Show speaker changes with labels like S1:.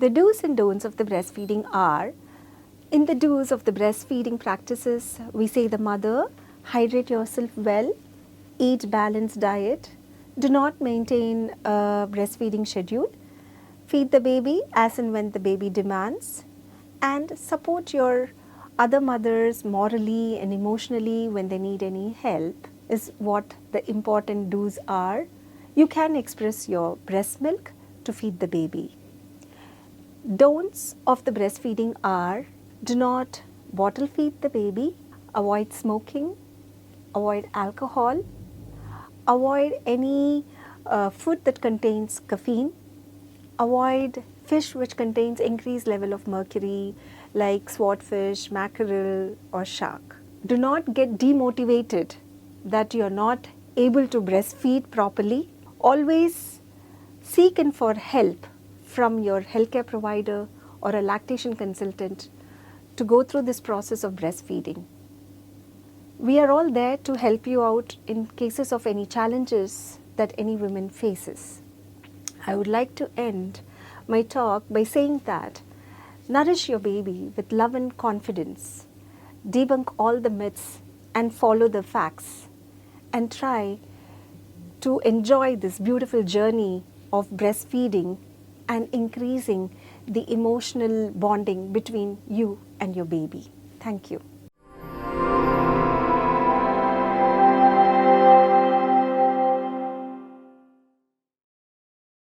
S1: The do's and don'ts of the breastfeeding are, in the do's of the breastfeeding practices, we say the mother, hydrate yourself well, eat balanced diet, do not maintain a breastfeeding schedule, feed the baby as and when the baby demands, and support your other mothers morally and emotionally when they need any help is what the important do's are. You can express your breast milk to feed the baby. Don'ts of the breastfeeding are, do not bottle feed the baby, avoid smoking, avoid alcohol, avoid any food that contains caffeine, avoid fish which contains increased level of mercury like swordfish, mackerel or shark. Do not get demotivated that you are not able to breastfeed properly. Always seek in for help from your healthcare provider or a lactation consultant to go through this process of breastfeeding. We are all there to help you out in cases of any challenges that any woman faces. I would like to end my talk by saying that nourish your baby with love and confidence, debunk all the myths and follow the facts, and try to enjoy this beautiful journey of breastfeeding and increasing the emotional bonding between you and your baby. Thank you.